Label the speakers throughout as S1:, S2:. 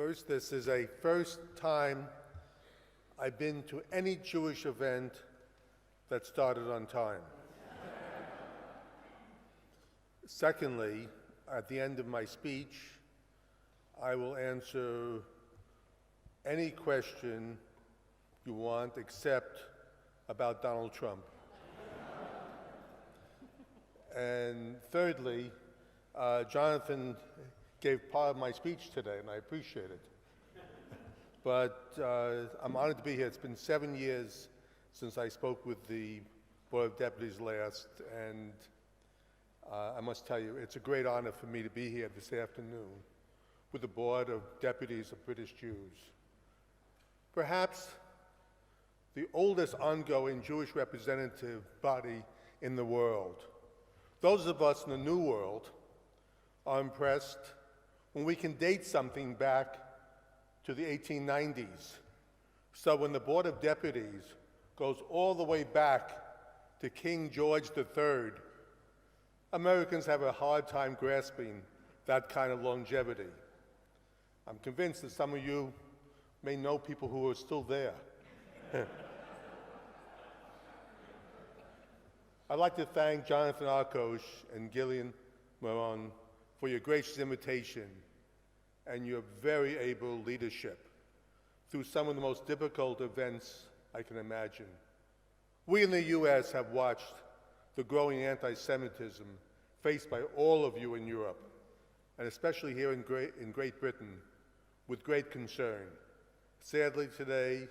S1: First, this is a first time I've been to any Jewish event that started on time. Secondly, at the end of my speech, I will answer any question you want except about Donald Trump. And thirdly, Jonathan gave part of my speech today, and I appreciate it. But I'm honored to be here. It's been 7 years since I spoke with the Board of Deputies last, and I must tell you, it's a great honor for me to be here this afternoon with the Board of Deputies of British Jews. Perhaps the oldest ongoing Jewish representative body in the world. Those of us in the New World are impressed when we can date something back to the 1890s. So when the Board of Deputies goes all the way back to King George III, Americans have a hard time grasping that kind of longevity. I'm convinced that some of you may know people who are still there. I'd like to thank Jonathan Arkosh and Gillian Moron for your gracious invitation and your very able leadership through some of the most difficult events I can imagine. We in the U.S. have watched the growing anti-Semitism faced by all of you in Europe, and especially here in Great Britain, with great concern. Sadly today,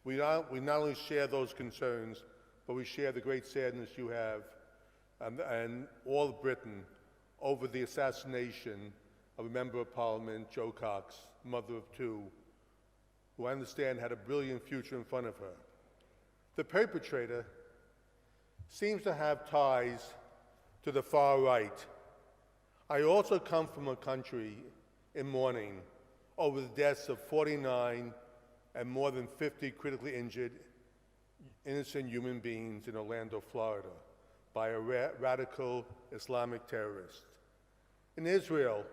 S1: we not only share those concerns, but we share the great sadness you have and all of Britain over the assassination of a member of Parliament, Jo Cox, mother of two, who I understand had a brilliant future in front of her. The perpetrator seems to have ties to the far right. I also come from a country in mourning over the deaths of 49 and more than 50 critically injured innocent human beings in Orlando, Florida, by a radical Islamic terrorist. In Israel,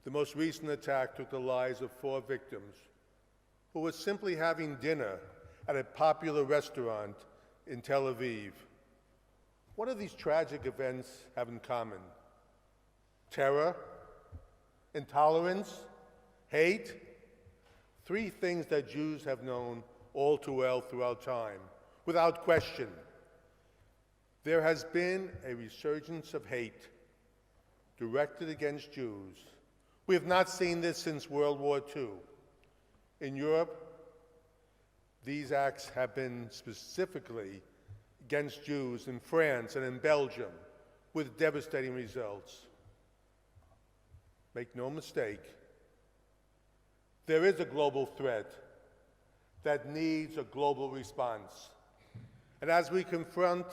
S1: the most recent attack took the lives of 4 victims who were simply having dinner at a popular restaurant in Tel Aviv. What do these tragic events have in common? Terror, intolerance, hate? 3 things that Jews have known all too well throughout time. Without question, there has been a resurgence of hate directed against Jews. We have not seen this since World War II. In Europe, these acts have been specifically against Jews in France and in Belgium, with devastating results. Make no mistake, there is a global threat that needs a global response. And as we confront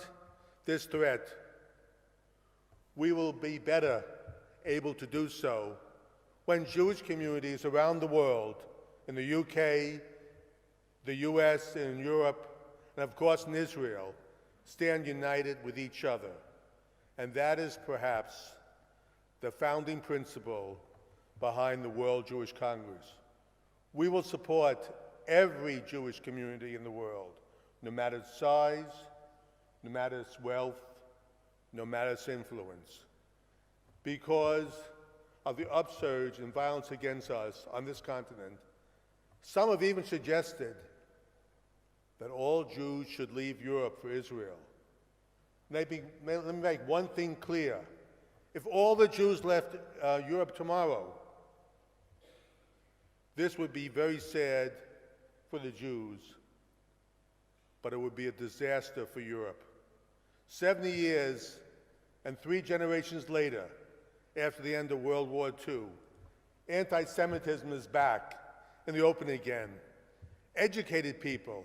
S1: this threat, we will be better able to do so when Jewish communities around the world, in the UK, the US, and in Europe, and of course in Israel, stand united with each other. And that is perhaps the founding principle behind the World Jewish Congress. We will support every Jewish community in the world, no matter its size, no matter its wealth, no matter its influence, because of the upsurge in violence against us on this continent. Some have even suggested that all Jews should leave Europe for Israel. Let me make one thing clear. If all the Jews left Europe tomorrow, this would be very sad for the Jews, but it would be a disaster for Europe. 70 years and 3 generations later, after the end of World War II, anti-Semitism is back in the open again. Educated people,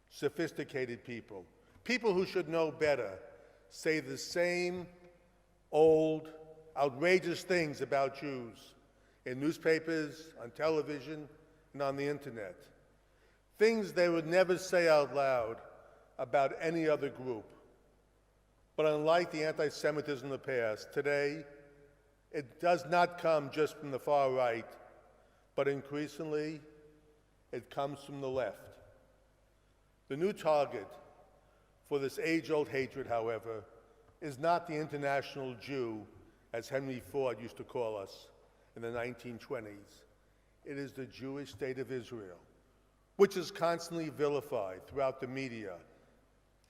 S1: sophisticated people, people who should know better, say the same old, outrageous things about Jews in newspapers, on television, and on the internet. Things they would never say out loud about any other group. But unlike the anti-Semitism of the past, today, it does not come just from the far right, but increasingly it comes from the left. The new target for this age-old hatred, however, is not the international Jew, as Henry Ford used to call us in the 1920s. It is the Jewish state of Israel, which is constantly vilified throughout the media,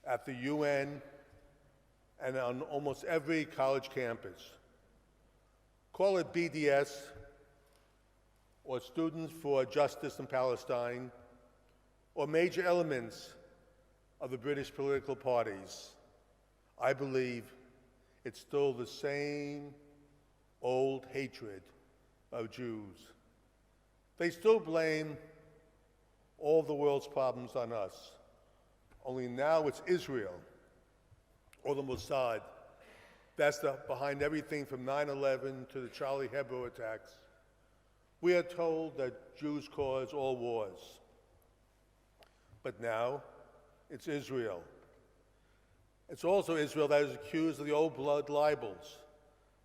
S1: at the UN, and on almost every college campus. Call it BDS, or Students for Justice in Palestine, or major elements of the British political parties. I believe it's still the same old hatred of Jews. They still blame all the world's problems on us, only now it's Israel or the Mossad that's behind everything from 9/11 to the Charlie Hebdo attacks. We are told that Jews cause all wars, but now it's Israel. It's also Israel that is accused of the old blood libels,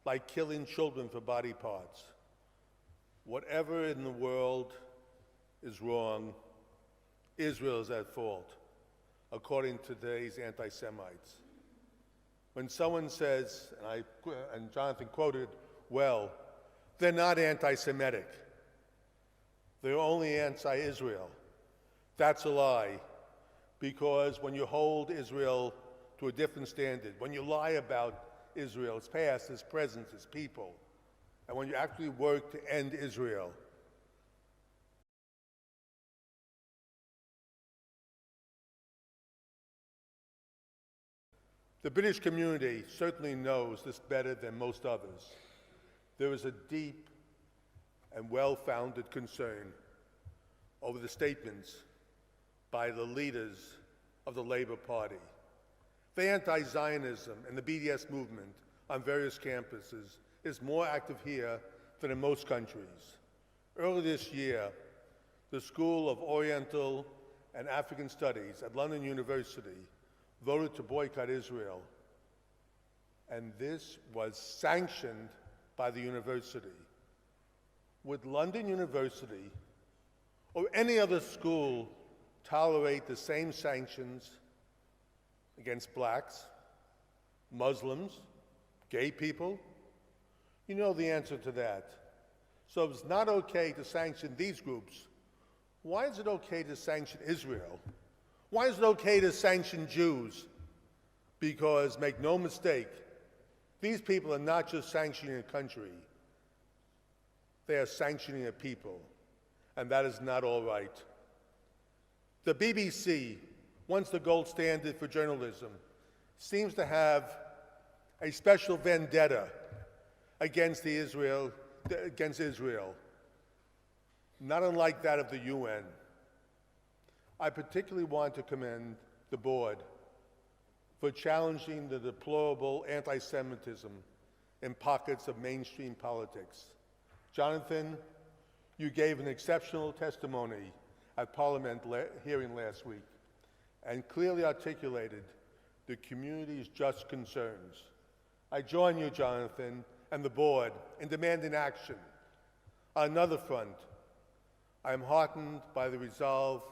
S1: like killing children for body parts. Whatever in the world is wrong, Israel is at fault, according to today's anti-Semites. When someone says, and Jonathan quoted well, they're not anti-Semitic, they're only anti-Israel, that's a lie, because when you hold Israel to a different standard, when you lie about Israel, its past, its present, its people, and when you actually work to end Israel, the British community certainly knows this better than most others. There is a deep and well-founded concern over the statements by the leaders of the Labour Party. The anti-Zionism and the BDS movement on various campuses is more active here than in most countries. Earlier this year, the School of Oriental and African Studies at London University voted to boycott Israel, and this was sanctioned by the university. Would London University or any other school tolerate the same sanctions against blacks, Muslims, gay people? You know the answer to that. So if it's not okay to sanction these groups, why is it okay to sanction Israel? Why is it okay to sanction Jews? Because, make no mistake, these people are not just sanctioning a country, they are sanctioning a people, and that is not all right. The BBC, once the gold standard for journalism, seems to have a special vendetta against Israel, not unlike that of the UN. I particularly want to commend the board for challenging the deplorable anti-Semitism in pockets of mainstream politics. Jonathan, you gave an exceptional testimony at Parliament hearing last week and clearly articulated the community's just concerns. I join you, Jonathan, and the board in demanding action. On another front, I am heartened by the resolve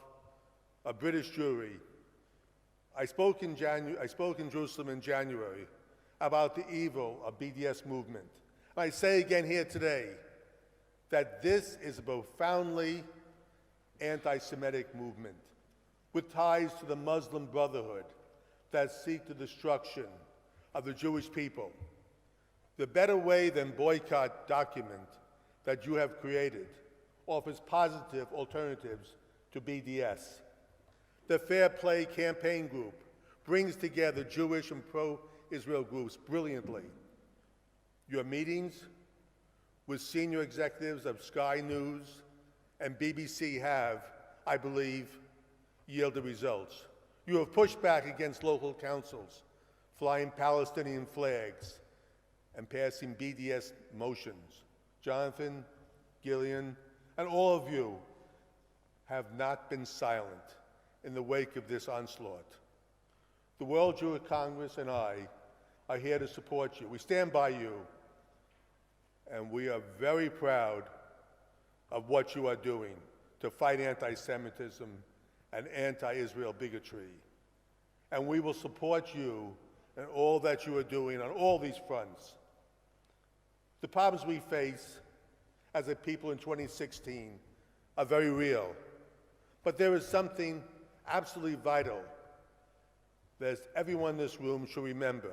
S1: of British Jewry. I spoke in Jerusalem in January about the evil of BDS movement. I say again here today that this is a profoundly anti-Semitic movement with ties to the Muslim Brotherhood that seek the destruction of the Jewish people. The Better Way Than Boycott document that you have created offers positive alternatives to BDS. The Fair Play Campaign Group brings together Jewish and pro-Israel groups brilliantly. Your meetings with senior executives of Sky News and BBC have, I believe, yielded results. You have pushed back against local councils flying Palestinian flags and passing BDS motions. Jonathan, Gillian, and all of you have not been silent in the wake of this onslaught. The World Jewish Congress and I are here to support you. We stand by you, and we are very proud of what you are doing to fight anti-Semitism and anti-Israel bigotry. And we will support you in all that you are doing on all these fronts. The problems we face as a people in 2016 are very real, but there is something absolutely vital that everyone in this room should remember.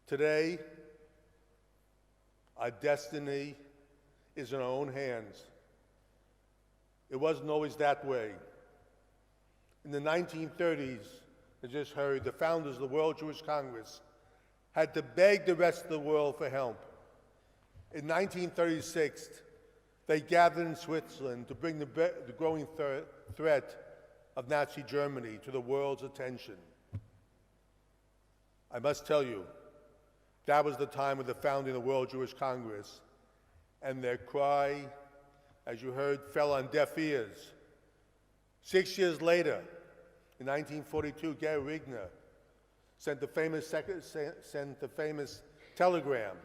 S1: Today, our destiny is in our own hands. It wasn't always that way. In the 1930s, I just heard, the founders of the World Jewish Congress had to beg the rest of the world for help. In 1936, they gathered in Switzerland to bring the growing threat of Nazi Germany to the world's attention. I must tell you, that was the time of the founding of the World Jewish Congress, and their cry, as you heard, fell on deaf ears. 6 years later, in 1942, Gary Regner sent the famous telegram,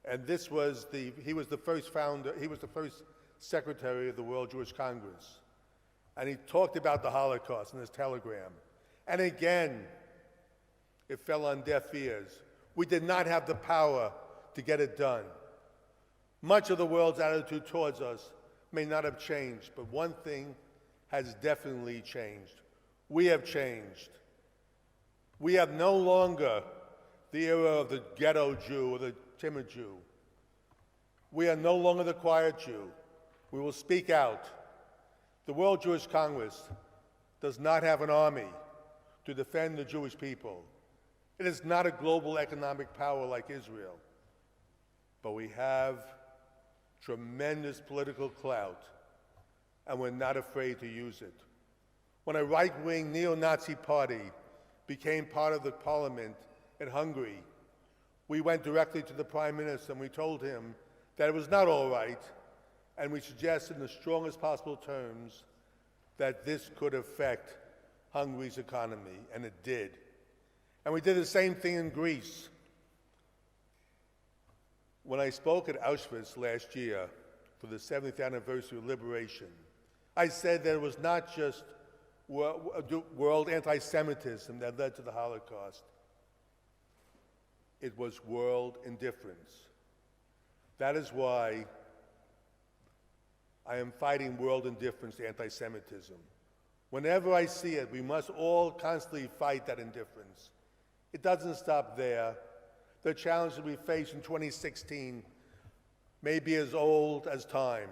S1: and he was the first secretary of the World Jewish Congress. And he talked about the Holocaust in his telegram. And again, it fell on deaf ears. We did not have the power to get it done. Much of the world's attitude towards us may not have changed, but one thing has definitely changed. We have changed. We have no longer the era of the ghetto Jew or the timid Jew. We are no longer the quiet Jew. We will speak out. The World Jewish Congress does not have an army to defend the Jewish people. It is not a global economic power like Israel, but we have tremendous political clout, and we're not afraid to use it. When a right-wing neo-Nazi party became part of the parliament in Hungary, we went directly to the Prime Minister and we told him that it was not all right, and we suggested in the strongest possible terms that this could affect Hungary's economy, and it did. And we did the same thing in Greece. When I spoke at Auschwitz last year for the 70th anniversary of liberation, I said that it was not just world anti-Semitism that led to the Holocaust. It was world indifference. That is why I am fighting world indifference to anti-Semitism. Whenever I see it, we must all constantly fight that indifference. It doesn't stop there. The challenges we face in 2016 may be as old as time.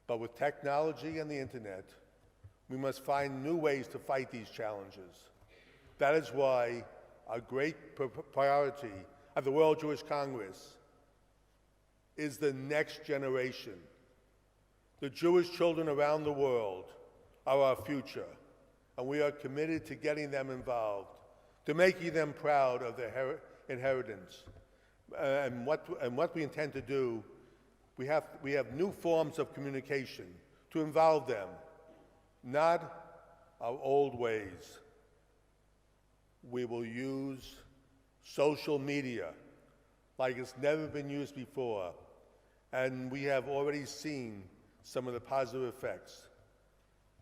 S1: But with technology and the internet, we must find new ways to fight these challenges. That is why our great priority of the World Jewish Congress is the next generation. The Jewish children around the world are our future, and we are committed to getting them involved, to making them proud of their inheritance. And what we intend to do, we have new forms of communication to involve them, not our old ways. We will use social media like it's never been used before, and we have already seen some of the positive effects.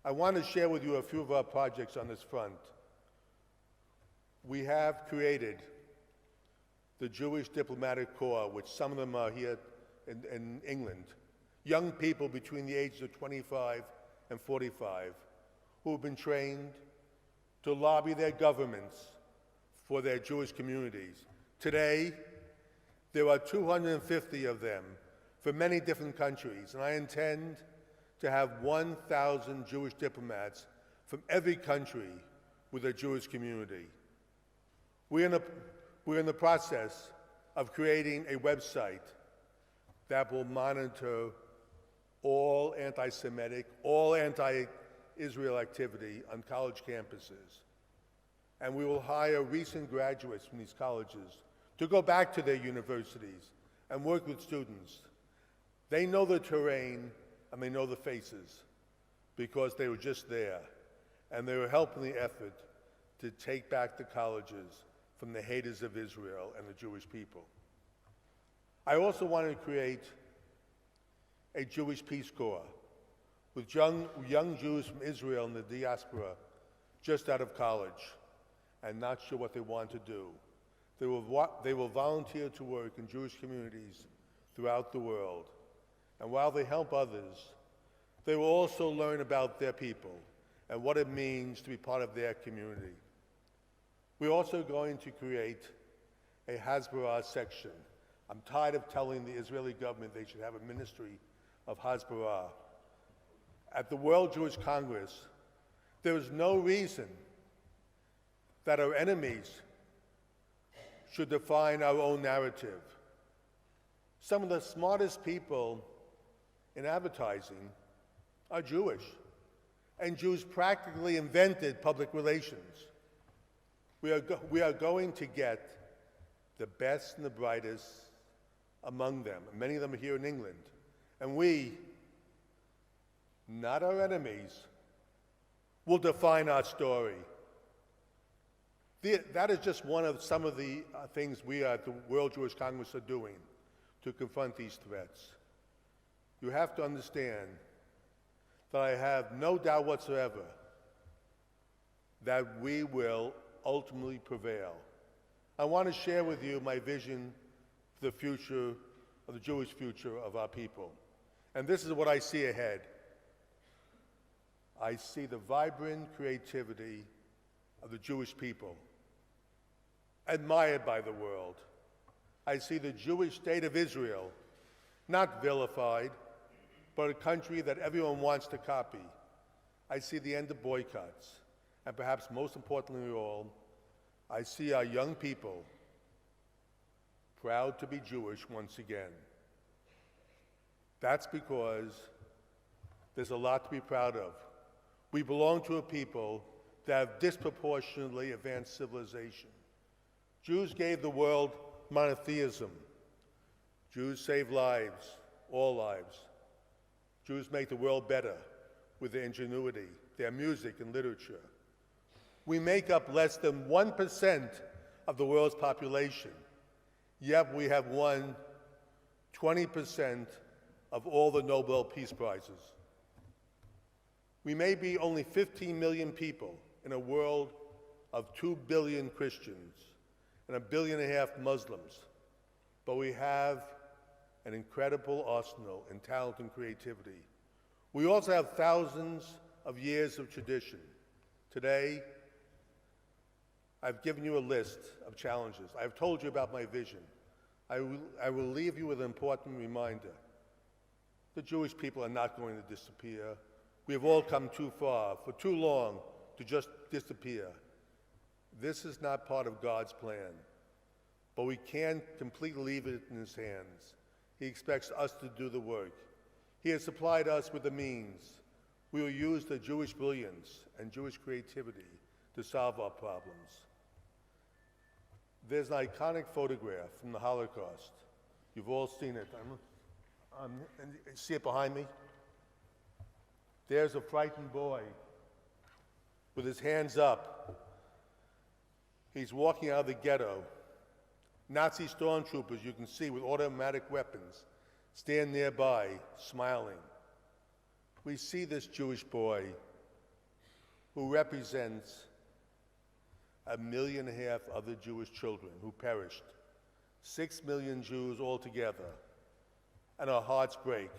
S1: I want to share with you a few of our projects on this front. We have created the Jewish Diplomatic Corps, which some of them are here in England, young people between the ages of 25 and 45 who have been trained to lobby their governments for their Jewish communities. Today, there are 250 of them from many different countries, and I intend to have 1,000 Jewish diplomats from every country with a Jewish community. We're in the process of creating a website that will monitor all anti-Semitic, all anti-Israel activity on college campuses. And we will hire recent graduates from these colleges to go back to their universities and work with students. They know the terrain and they know the faces because they were just there, and they were helping the effort to take back the colleges from the haters of Israel and the Jewish people. I also wanted to create a Jewish Peace Corps with young Jews from Israel in the diaspora just out of college and not sure what they want to do. They will volunteer to work in Jewish communities throughout the world. And while they help others, they will also learn about their people and what it means to be part of their community. We're also going to create a Hasbara section. I'm tired of telling the Israeli government they should have a ministry of Hasbara. At the World Jewish Congress, there is no reason that our enemies should define our own narrative. Some of the smartest people in advertising are Jewish, and Jews practically invented public relations. We are going to get the best and the brightest among them, and many of them are here in England. And we, not our enemies, will define our story. That is just one of some of the things we at the World Jewish Congress are doing to confront these threats. You have to understand that I have no doubt whatsoever that we will ultimately prevail. I want to share with you my vision for the future, of the Jewish future of our people. And this is what I see ahead. I see the vibrant creativity of the Jewish people, admired by the world. I see the Jewish state of Israel, not vilified, but a country that everyone wants to copy. I see the end of boycotts. And perhaps most importantly of all, I see our young people proud to be Jewish once again. That's because there's a lot to be proud of. We belong to a people that have disproportionately advanced civilization. Jews gave the world monotheism. Jews save lives, all lives. Jews make the world better with their ingenuity, their music and literature. We make up less than 1% of the world's population, yet we have won 20% of all the Nobel Peace Prizes. We may be only 15 million people in a world of 2 billion Christians and 1.5 billion Muslims, but we have an incredible arsenal in talent and creativity. We also have thousands of years of tradition. Today, I've given you a list of challenges. I've told you about my vision. I will leave you with an important reminder. The Jewish people are not going to disappear. We have all come too far, for too long, to just disappear. This is not part of God's plan, but we can't completely leave it in his hands. He expects us to do the work. He has supplied us with the means. We will use the Jewish brilliance and Jewish creativity to solve our problems. There's an iconic photograph from the Holocaust. You've all seen it. And see it behind me? There's a frightened boy with his hands up. He's walking out of the ghetto. Nazi stormtroopers, you can see, with automatic weapons, stand nearby, smiling. We see this Jewish boy who represents 1.5 million other Jewish children who perished, 6 million Jews altogether, and our hearts break.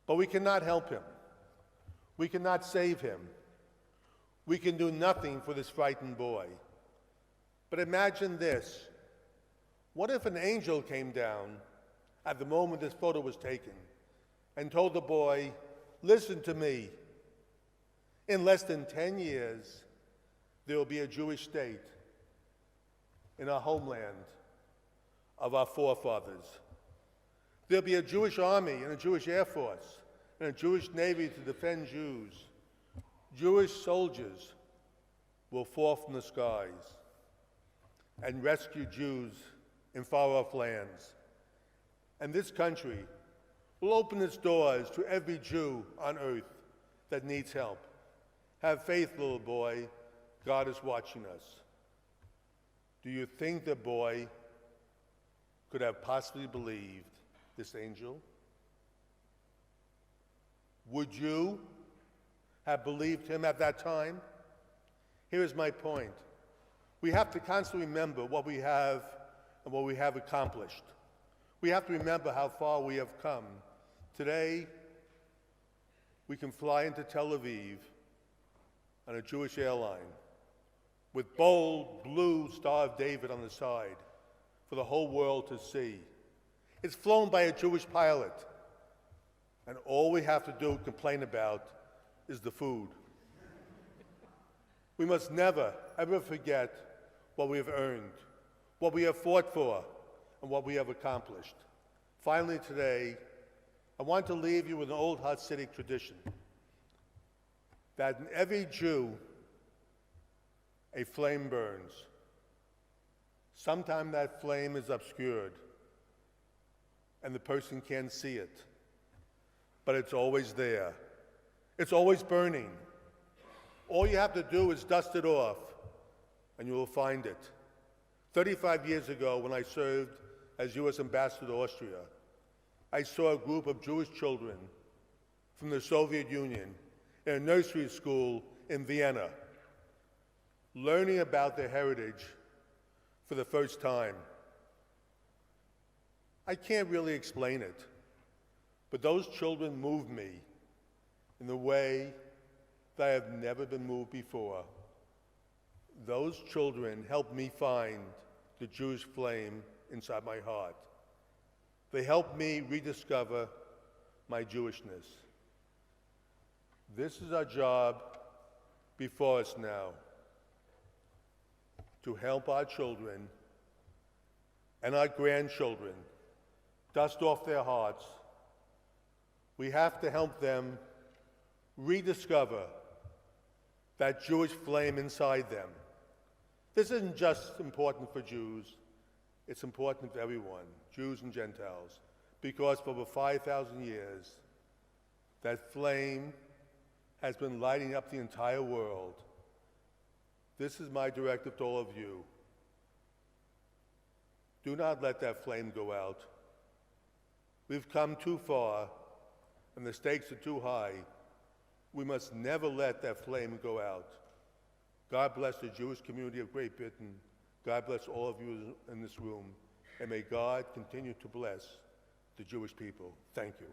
S1: But we cannot help him. We cannot save him. We can do nothing for this frightened boy. But imagine this. What if an angel came down at the moment this photo was taken and told the boy, listen to me, in less than 10 years, there will be a Jewish state in our homeland of our forefathers. There'll be a Jewish army and a Jewish Air Force and a Jewish Navy to defend Jews. Jewish soldiers will fall from the skies and rescue Jews in far-off lands. And this country will open its doors to every Jew on earth that needs help. Have faith, little boy. God is watching us. Do you think the boy could have possibly believed this angel? Would you have believed him at that time? Here is my point. We have to constantly remember what we have and what we have accomplished. We have to remember how far we have come. Today, we can fly into Tel Aviv on a Jewish airline with bold blue Star of David on the side for the whole world to see. It's flown by a Jewish pilot, and all we have to do complain about is the food. We must never, ever forget what we have earned, what we have fought for, and what we have accomplished. Finally today, I want to leave you with an old Hasidic tradition that in every Jew, a flame burns. Sometime that flame is obscured, and the person can't see it, but it's always there. It's always burning. All you have to do is dust it off, and you will find it. 35 years ago, when I served as U.S. Ambassador to Austria, I saw a group of Jewish children from the Soviet Union in a nursery school in Vienna, learning about their heritage for the first time. I can't really explain it, but those children moved me in the way that I have never been moved before. Those children helped me find the Jewish flame inside my heart. They helped me rediscover my Jewishness. This is our job before us now, to help our children and our grandchildren dust off their hearts. We have to help them rediscover that Jewish flame inside them. This isn't just important for Jews, it's important for everyone, Jews and Gentiles, because for over 5,000 years, that flame has been lighting up the entire world. This is my directive to all of you. Do not let that flame go out. We've come too far, and the stakes are too high. We must never let that flame go out. God bless the Jewish community of Great Britain. God bless all of you in this room. And may God continue to bless the Jewish people. Thank you.